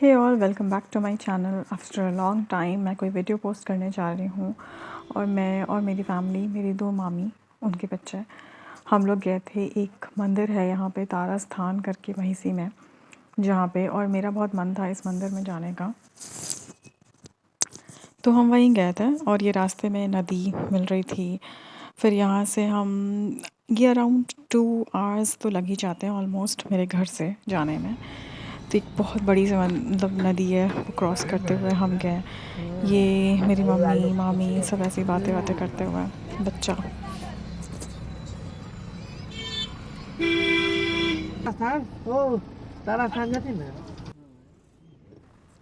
Hey all, welcome back to my channel. After a long time मैं कोई video post करने जा रही हूँ। और मैं और मेरी फैमिली, मेरी दो मामी, उनके बच्चे, हम लोग गए थे। एक मंदिर है यहाँ पे तारा स्थान करके महिसी में, जहाँ पे, और मेरा बहुत मन था इस मंदिर में जाने का, तो हम वहीं गए थे। और ये रास्ते में नदी मिल रही थी। फिर यहाँ से हम ये अराउंड 2 आवर्स तो लग ही जाते हैं ऑलमोस्ट मेरे घर से जाने में। तो एक बहुत बड़ी सी मतलब नदी है, वो क्रॉस करते हुए हम गए। ये मेरी मम्मी मामी सब ऐसी बातें बातें करते हुए, बच्चा।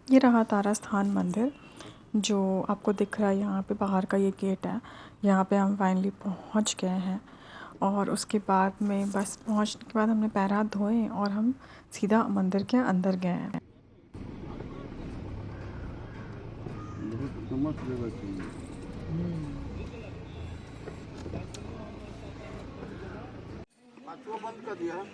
ये रहा तारा स्थान मंदिर जो आपको दिख रहा है। यहाँ पे बाहर का ये गेट है। यहाँ पे हम फाइनली पहुँच गए हैं। और उसके बाद में बस पहुँचने के बाद हमने पैर हाथ धोए और हम सीधा मंदिर के अंदर गए हैं। बंद कर दिया।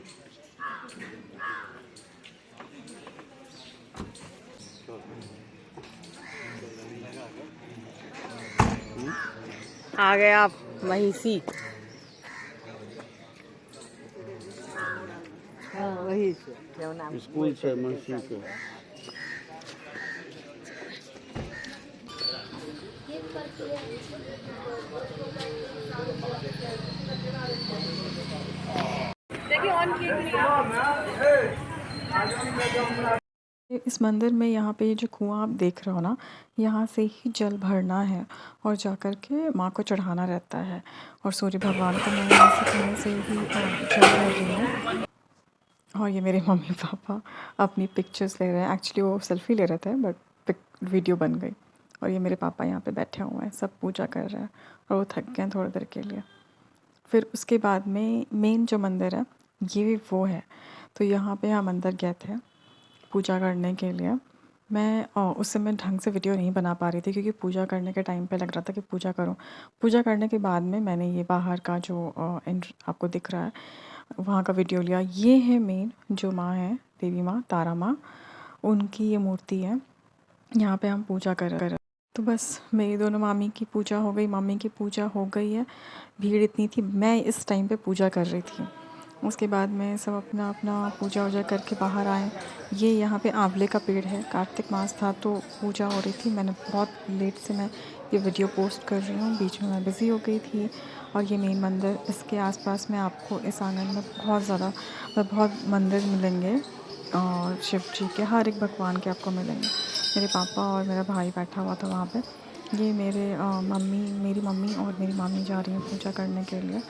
आ गए आप महिसी। हाँ वही से स्कूल से महिसी के। इस मंदिर में यहाँ पे ये जो कुआँ आप देख रहे हो ना, यहाँ से ही जल भरना है और जा कर के माँ को चढ़ाना रहता है। और सूर्य भगवान को मैं यहाँ से कुएँ से ही जल भर रही हूँ। और ये मेरे मम्मी पापा अपनी पिक्चर्स ले रहे हैं। एक्चुअली वो सेल्फ़ी ले रहे थे बट वीडियो बन गई। और ये मेरे पापा यहाँ पे बैठे हुए हैं, सब पूजा कर रहे हैं और वो थक गए हैं थोड़ी देर के लिए। फिर उसके बाद में मेन जो मंदिर है ये वो है। तो यहाँ पे हम अंदर गए थे पूजा करने के लिए। मैं उस समय ढंग से वीडियो नहीं बना पा रही थी क्योंकि पूजा करने के टाइम पे लग रहा था कि पूजा करूं। पूजा करने के बाद में मैंने ये बाहर का जो आपको दिख रहा है वहाँ का वीडियो लिया। ये है मेन जो माँ है, देवी माँ, तारा माँ, उनकी ये मूर्ति है। यहाँ पे हम पूजा कर। तो बस मेरी दोनों मामी की पूजा हो गई, मम्मी की पूजा हो गई है। भीड़ इतनी थी, मैं इस टाइम पे पूजा कर रही थी। उसके बाद में सब अपना अपना पूजा वूजा करके बाहर आए। ये यहाँ पे आंवले का पेड़ है। कार्तिक मास था तो पूजा हो रही थी। मैंने बहुत लेट से मैं ये वीडियो पोस्ट कर रही हूँ, बीच में मैं बिज़ी हो गई थी। और ये मेन मंदिर, इसके आसपास में आपको इस आंगन में बहुत मंदिर मिलेंगे। और शिव जी के, हर एक भगवान के आपको मिलेंगे। मेरे पापा और मेरा भाई बैठा हुआ था वहाँ पे। ये मेरी मम्मी और मेरी मामी जा रही हैं पूजा करने के लिए।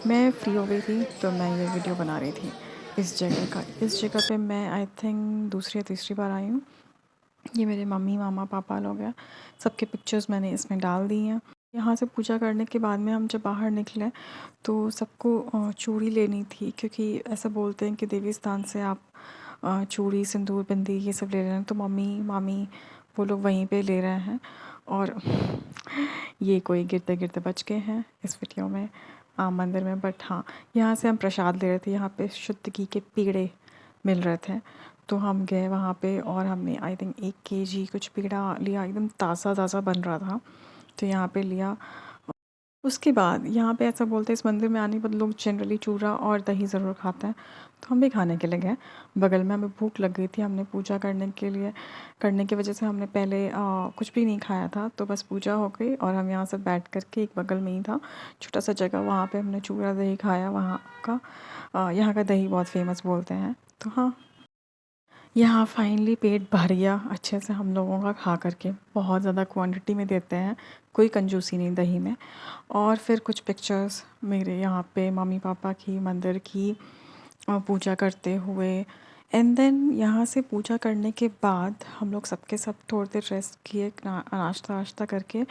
मैं फ्री हो गई थी तो मैं ये वीडियो बना रही थी इस जगह पे मैं आई थिंक दूसरी या तीसरी बार आई हूँ। ये मेरे मम्मी मामा पापा लोग हैं, सबके पिक्चर्स मैंने इसमें डाल दी हैं। यहाँ से पूजा करने के बाद में हम जब बाहर निकले तो सबको चूड़ी लेनी थी, क्योंकि ऐसा बोलते हैं कि देवी स्थान से आप चूड़ी, सिंदूर, बिंदी ये सब ले रहे हैं। तो मम्मी मामी वो लोग वहीं पे ले रहे हैं। और ये कोई गिरते गिरते बच गए हैं इस वीडियो में मंदिर में। बट हाँ, यहाँ से हम प्रसाद ले रहे थे। यहाँ पे शुद्ध घी के पेड़े मिल रहे थे तो हम गए वहाँ पे और हमने आई थिंक 1 kg कुछ पेड़ा लिया। एकदम ताज़ा ताज़ा बन रहा था तो यहाँ पे लिया। उसके बाद यहाँ पे ऐसा बोलते हैं इस मंदिर में आने के बाद लोग जनरली चूड़ा और दही ज़रूर खाते हैं, तो हम भी खाने के लिए गए। बगल में हमें भूख लग गई थी, हमने पूजा करने की वजह से हमने पहले कुछ भी नहीं खाया था। तो बस पूजा हो गई और हम यहाँ से बैठ कर के, एक बगल में ही था छोटा सा जगह, वहाँ पे हमने चूड़ा दही खाया। वहाँ का यहाँ का दही बहुत फेमस बोलते हैं। तो हाँ, यहाँ फाइनली पेट भर गया अच्छे से हम लोगों का खा करके। बहुत ज़्यादा क्वांटिटी में देते हैं, कोई कंजूसी नहीं दही में। और फिर कुछ पिक्चर्स मेरे यहाँ पे मम्मी पापा की मंदिर की पूजा करते हुए। एंड देन यहाँ से पूजा करने के बाद हम लोग सबके सब थोड़ी देर रेस्ट किए, नाश्ता वाश्ता करके।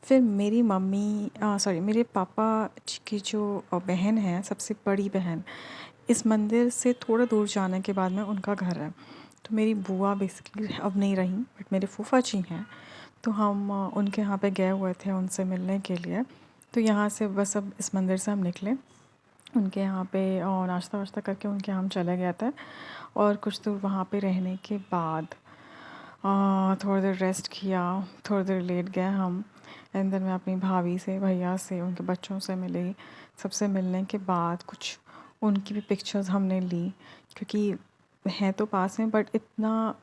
फिर मेरी मेरे पापा की जो बहन है, सबसे बड़ी बहन, इस मंदिर से थोड़ा दूर जाने के बाद में उनका घर है। तो मेरी बुआ बेसिकली अब नहीं रही बट मेरे फूफा जी हैं। तो हम उनके यहाँ पे गए हुए थे उनसे मिलने के लिए। तो यहाँ से बस अब इस मंदिर से हम निकले उनके यहाँ पे और नाश्ता वाश्ता करके उनके यहाँ हम चले गए थे। और कुछ दूर वहाँ पे रहने के बाद थोड़ी देर रेस्ट किया, थोड़ी देर लेट गए हम। एंड देन मैं अपनी भाभी से, भैया से, उनके बच्चों से मिली। सबसे मिलने के बाद कुछ उनकी भी पिक्चर्स हमने ली, क्योंकि हैं तो पास में बट इतना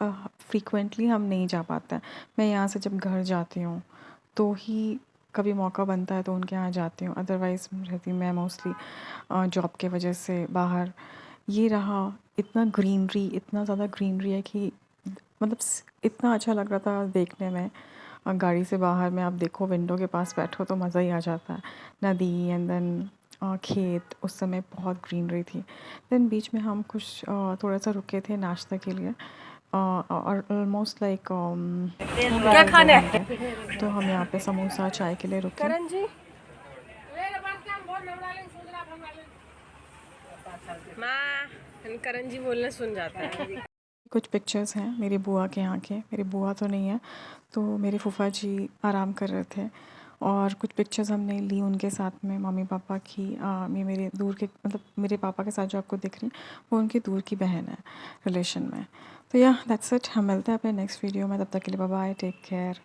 फ्रीक्वेंटली हम नहीं जा पाते हैं। मैं यहाँ से जब घर जाती हूँ तो ही कभी मौका बनता है तो उनके यहाँ जाती हूँ, अदरवाइज़ रहती मैं मोस्टली जॉब के वजह से बाहर। ये रहा, इतना ग्रीनरी, इतना ज़्यादा ग्रीनरी है कि मतलब इतना अच्छा लग रहा था देखने में। गाड़ी से बाहर में आप देखो, विंडो के पास बैठो तो मज़ा ही आ जाता है। नदी एंड देन खेत, उस समय बहुत ग्रीनरी थी। देन बीच में हम कुछ थोड़ा सा रुके थे नाश्ता के लिए, और ऑलमोस्ट लाइक क्या खाना है? तो हम यहाँ पे समोसा चाय के लिए रुके। करण जी माँ, करण जी बोलना सुन जाता है। कुछ पिक्चर्स हैं मेरी बुआ के यहाँ के। मेरी बुआ तो नहीं है, तो मेरे फूफा जी आराम कर रहे थे, और कुछ पिक्चर्स हमने ली उनके साथ में, मम्मी पापा की। ये मेरे दूर के, मतलब मेरे पापा के साथ जो आपको दिख रही वो उनकी दूर की बहन है रिलेशन में। तो या दैट्स इट, हम मिलते हैं अपने नेक्स्ट वीडियो में। तब तक के लिए बाय बाय, टेक केयर।